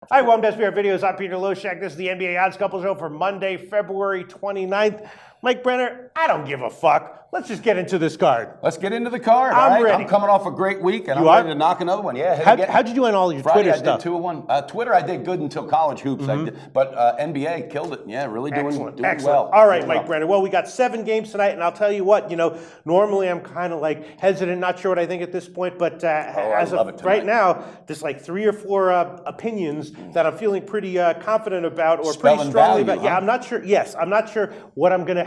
Hi, welcome to SBR Videos. I'm Peter Loshak. This is the NBA Odds Couple Show for Monday, February 29th. Mike Brenner, I don't give a fuck. Let's just get into this card. Let's get into the card. I'm ready. I'm coming off a great week, and I'm ready to knock another one. Yeah. How'd you do on all your Friday, Twitter stuff? I did 2-1. Twitter, I did good until college hoops. But NBA killed it. Yeah, really doing well. All right, Mike Brenner. Well, we got 7 games tonight, and I'll tell you what, normally I'm kind of like hesitant, not sure what I think at this point, but as of right now, there's like 3 or 4 opinions that I'm feeling pretty confident about or pretty strongly about. Yeah, I'm not sure. Yes, I'm not sure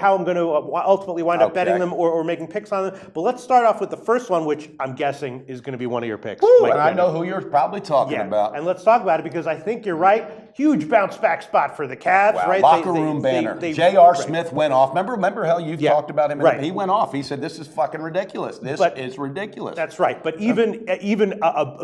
how I'm going to ultimately wind up betting them or making picks on them. But let's start off with the first one, which I'm guessing is going to be one of your picks. Woo, and I know who you're probably talking about. And let's talk about it because I think you're right. Huge bounce back spot for the Cavs, right? Locker room banner. J.R. Smith went off. Remember how you talked about him? He went off. He said, "This is fucking ridiculous. This is ridiculous." That's right. But even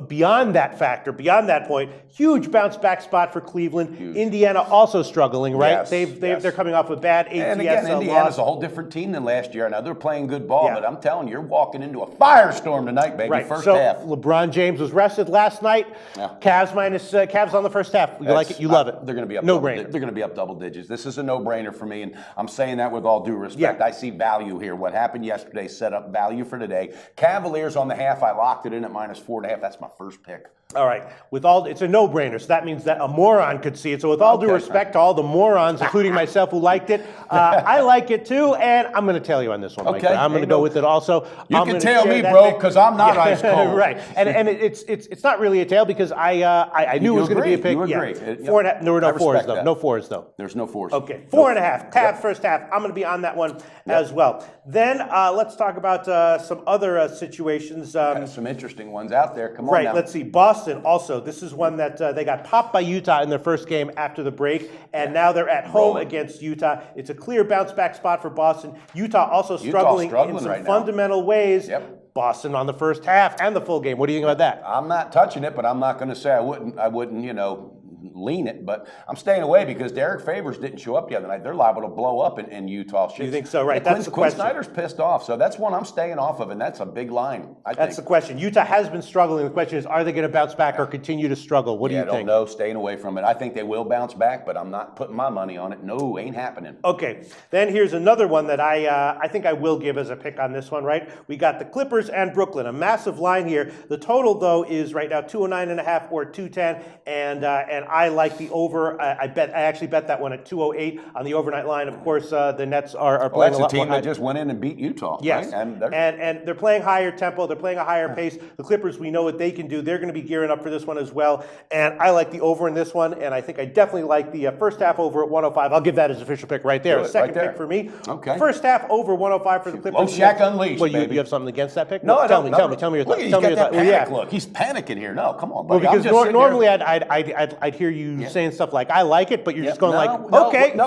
beyond that factor, beyond that point, huge bounce back spot for Cleveland. Huge. Indiana also struggling, right? Yes, they're coming off a bad ATS And again, Indiana's a whole different team than last year. Now they're playing good ball, but I'm telling you, you're walking into a firestorm tonight, baby. Right. First half. LeBron James was rested last night. Yeah. Cavs on the first half. You like it? You love it. They're going to be up. No-brainer. They're going to be up double digits. This is a no-brainer for me, and I'm saying that with all due respect. I see value here. What happened yesterday set up value for today. Cavaliers on the half. I locked it in at -4.5. That's my first pick. All right. It's a no-brainer, so that means that a moron could see it. So with all due respect to all the morons, including myself who liked it, I like it too, and I'm going to tell you on this one, Mike. I'm going to go with it also. You can tell me, bro, because I'm not ice cold. Right. And it's not really a tail because I knew it was going to be a pick. You agree. 4.5. There were no 4s, though. No 4s, though. There's no 4s. Okay. 4.5. Cavs first half. I'm going to be on that one as well. Then let's talk about some other situations. Some interesting ones out there. Come on right. now. Let's see. Boston also. This is one that they got popped by Utah in their first game after the break, and now they're at home against Utah. It's a clear bounce back spot for Boston. Utah also struggling in some fundamental ways. Yep. Boston on the first half and the full game. What do you think about that? I'm not touching it, but I'm not going to say I wouldn't, lean it, but I'm staying away because Derek Favors didn't show up the other night. They're liable to blow up in Utah. You think so? Right. That's the question. Quinn Snyder's pissed off, so that's one I'm staying off of, and that's a big line. That's the question. Utah has been struggling. The question is, are they going to bounce back or continue to struggle? What do you think? I don't know. Staying away from it. I think they will bounce back, but I'm not putting my money on it. No, ain't happening. Okay. Then here's another one that I think I will give as a pick on this one, right? We got the Clippers and Brooklyn. A massive line here. The total, though, is right now 209.5 or 210, and I like the over. I actually bet that one at 208 on the overnight line. Of course, the Nets are playing a lot more. That's a team that just went in and beat Utah. Yes, right? and they're playing higher tempo. They're playing a higher pace. The Clippers, we know what they can do. They're going to be gearing up for this one as well. And I like the over in this one, and I think I definitely like the first half over at 105. I'll give that as official pick right there. Second pick for me. Okay. First half over 105 for the Clippers. Loshak unleashed. Well, you have something against that pick? No, tell me your thoughts. Look, he's got that panic look. He's panicking here. No, come on, buddy. Well, because normally I'd hear you saying stuff like I like it, but you're just going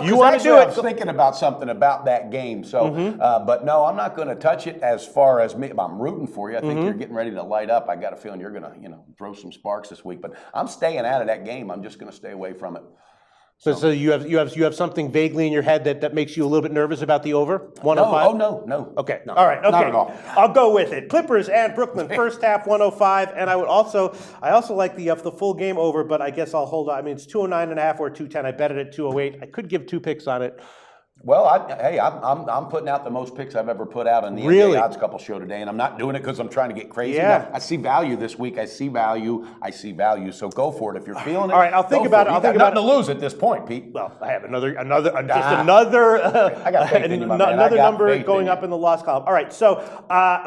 you want to do it. I was thinking about something about that game. So, but no, I'm not going to touch it as far as me. I'm rooting for you. I think you're getting ready to light up. I got a feeling you're going to, throw some sparks this week. But I'm staying out of that game. I'm just going to stay away from it. So you have something vaguely in your head that makes you a little bit nervous about the over 105? No. Okay. No, all right. Okay. Not at all. I'll go with it. Clippers and Brooklyn first half 105, and I also like the full game over, but I guess I'll hold on. I mean, it's 209.5 or 210. I bet it at 208. I could give 2 picks on it. Well, I'm putting out the most picks I've ever put out on the NBA Odds Couple show today, and I'm not doing it because I'm trying to get crazy. Yeah. I see value this week. I see value. So go for it if you're feeling it. All right, I'll think about it. I'll think about it. Nothing to lose at this point, Pete. Well, I have another number going up in the loss column. All right, so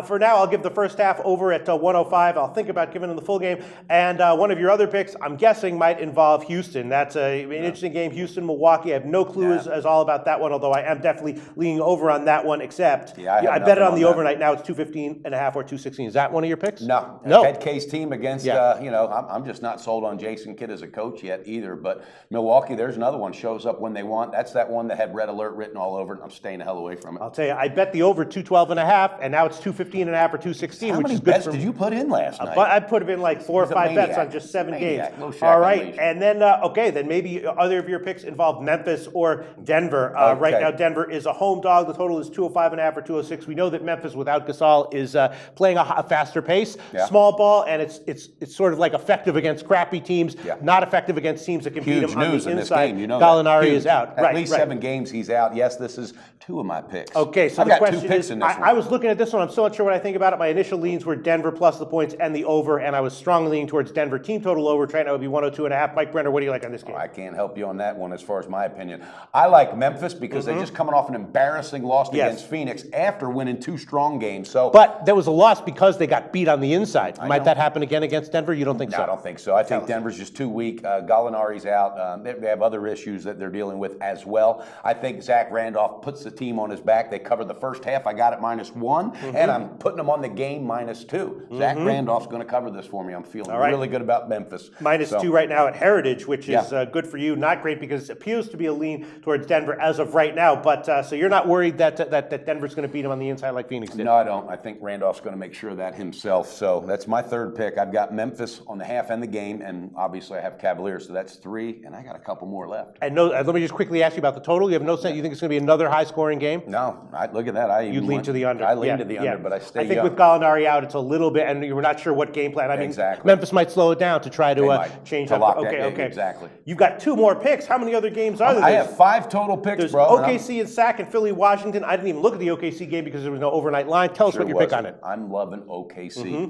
for now, I'll give the first half over at 105. I'll think about giving them the full game, and one of your other picks, I'm guessing, might involve Houston. That's an interesting game. Houston, Milwaukee. I have no clue as all about that one. Although I am definitely leaning over on that one, except I bet it on the overnight. Now it's 215.5 or 216. Is that one of your picks? No. Head case team against, I'm just not sold on Jason Kidd as a coach yet either. But Milwaukee, there's another one, shows up when they want. That's that one that had red alert written all over it. I'm staying the hell away from it. I'll tell you, I bet the over 212.5, and now it's 215.5 or 216. How many bets did you put in last night? I put in like 4 or 5 bets on just 7 games. All right, and then maybe other of your picks involve Memphis or Denver. Right Okay. now, Denver is a home dog. The total is 205.5 or 206. We know that Memphis without Gasol is playing a faster pace, small ball, and it's sort of like effective against crappy teams, not effective against teams that can beat them on the inside. In this game, you know Gallinari is out. At least 7 games he's out. Yes, this is 2 of my picks. Okay, so I've the got question 2 picks is, in this one. I was looking at this one. I'm still not sure what I think about it. My initial leans were Denver plus the points and the over, and I was strongly leaning towards Denver team total over. Trying to would be 102.5. Mike Brenner, what do you like on this game? I can't help you on that one as far as my opinion. I like Memphis because they're just coming off an embarrassing loss against Phoenix after winning 2 strong games. So, but there was a loss because they got beat on the inside. Might that happen again against Denver? You don't think so? I don't think so. I think Denver's just too weak. Gallinari's out. They have other issues that they're dealing with as well. I think Zach Randolph puts the team on his back. They covered the first half. I got it -1, and I'm putting them on the game -2. Zach Randolph's going to cover this for me. I'm feeling really good about Memphis. -2 right now at Heritage, which is good for you. Not great because it appears to be a lean towards Denver as of right now. But so you're not worried that Denver's going to beat them on the inside like Phoenix did? No, I don't. I think Randolph's going to make sure of that himself. So that's my 3rd pick. I've got Memphis on the half and the game, and obviously I have Cavaliers. So that's 3, and I got a couple more left. And no, let me just quickly ask you about the total. You have no sense. You think it's going to be another high-scoring game? No, look at that. You lean to the under. I lean to the under, but I stay I think young. with Gallinari out, it's a little bit, and you're not sure what game plan. I mean, Memphis might slow it down to try to change up. Okay. Exactly. You've got 2 more picks. How many other games are there? I have 5 total picks, There's bro. OKC and Sac and Philly, Washington. I didn't even look at the OKC game because there was no overnight line. Tell us what your pick on it. I'm loving OKC.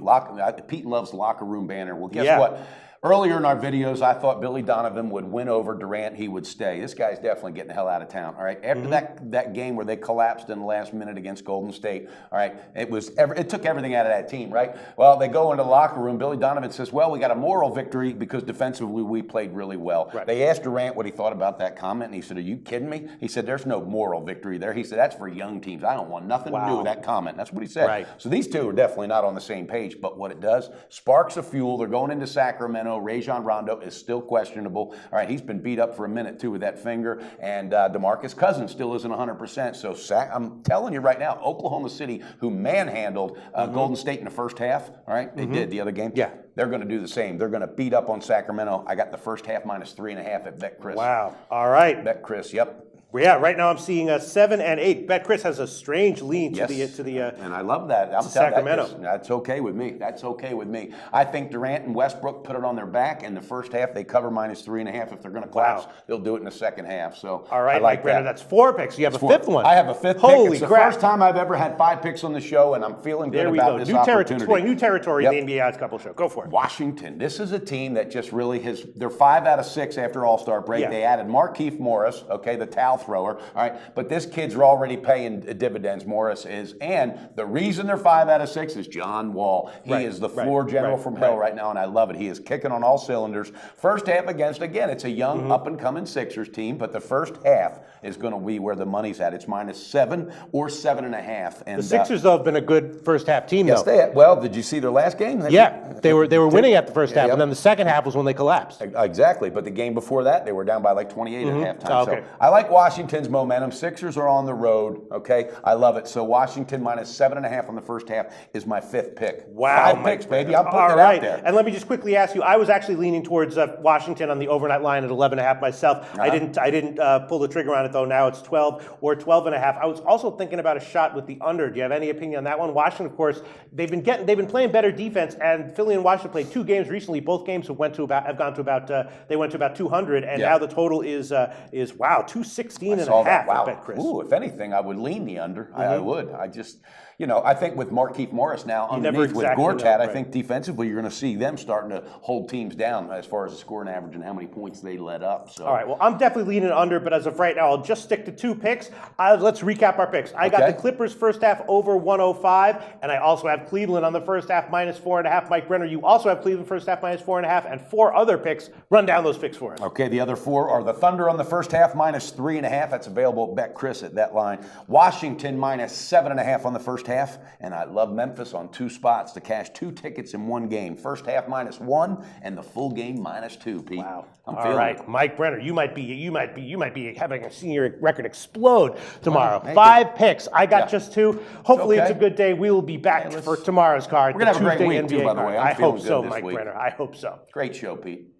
Pete loves locker room banner. Well, guess what? Earlier in our videos, I thought Billy Donovan would win over Durant. He would stay. This guy's definitely getting the hell out of town. All right. After that game where they collapsed in the last minute against Golden State, all right, it took everything out of that team, right? Well, they go into the locker room. Billy Donovan says, "Well, we got a moral victory because defensively we played really well." Right. They asked Durant what he thought about that comment, and he said, "Are you kidding me?" He said, "There's no moral victory there." He said, "That's for young teams. I don't want nothing to do with that comment." That's what he said. Right. So these two are definitely not on the same page. But what it does, sparks of fuel. They're going into Sacramento. Rajon Rondo is still questionable. All right, he's been beat up for a minute, too, with that finger. And DeMarcus Cousins still isn't 100%. So I'm telling you right now, Oklahoma City, who manhandled Golden State in the first half, all right, they did the other game. Yeah. They're going to do the same. They're going to beat up on Sacramento. I got the first half -3.5 at BetChris. Wow. All right. BetChris, yep. Yeah, right now I'm seeing 7 and 8. BetChris has a strange lean to the and I love that. I'm Sacramento. That's okay with me. That's okay with me. I think Durant and Westbrook put it on their back in the first half. They cover -3.5. If they're going to collapse, they'll do it in the second half. So all right, I like Mike Brenner, that. that's 4 picks. You have a 5th one. I have a 5th pick. Holy it's the crap. first time I've ever had 5 picks on the show, and I'm feeling good about this opportunity. New territory in the NBA Odds Couple Show. Go for it. Washington. This is a team that just really they're 5 out of 6 after All-Star break. Yeah. They added Markieff Morris, okay, the towel thrower. All right, but this kid's already paying dividends, Morris is. And the reason they're 5 out of 6 is John Wall. He is the floor general from hell right now, and I love it. He is kicking on all cylinders. First half against, again, it's a young, up-and-coming Sixers team, but the first half is going to be where the money's at. It's -7 or 7.5. And the Sixers, though, have been a good first half team, yes, though. Well, did you see their last game? They were winning at the first half, and then the second half was when they collapsed. Exactly, but the game before that, they were down by like 28 at halftime. Oh, okay. So I like Washington's momentum. Sixers are on the road, okay? I love it. So Washington -7.5 on the first half is my 5th pick. Wow. 5 picks, baby. I'm putting it right. out there. And let me just quickly ask you, I was actually leaning towards Washington on the overnight line at 11.5 myself. I didn't pull the trigger on it, though. Now it's 12 or 12.5. I was also thinking about a shot with the under. Do you have any opinion on that one? Washington, of course, they've been playing better defense, and Philly and Washington played 2 games recently. Both games went to about 200, and now the total is 216.5 at BetChris. Ooh, if anything, I would lean the under. I would. I just, I think with Markieff Morris now underneath with Gortat, I think defensively you're going to see them starting to hold teams down as far as the scoring average and how many points they let up. So. All right, well, I'm definitely leaning under, but as of right now, I'll just stick to 2 picks. Let's recap our picks. I got the Clippers first half over 105, and I also have Cleveland on the first half -4.5. Mike Brenner, you also have Cleveland first half -4.5, and 4 other picks. Run down those picks for us. Okay, the other 4 are the Thunder on the first half -3.5. That's available at BetChris at that line. Washington -7.5 on the first half, and I love Memphis on 2 spots to cash 2 tickets in one game. First half -1 and the full game -2. Pete. Wow. I'm All right, it. Mike Brenner, you might be having a senior record explode tomorrow. 5 picks. I got just 2. Hopefully, it's a good day. We will be back for tomorrow's card. We're gonna have a great week NBA too, by the way. I hope feeling so, good this Mike week. Brenner. I hope so. Great show, Pete.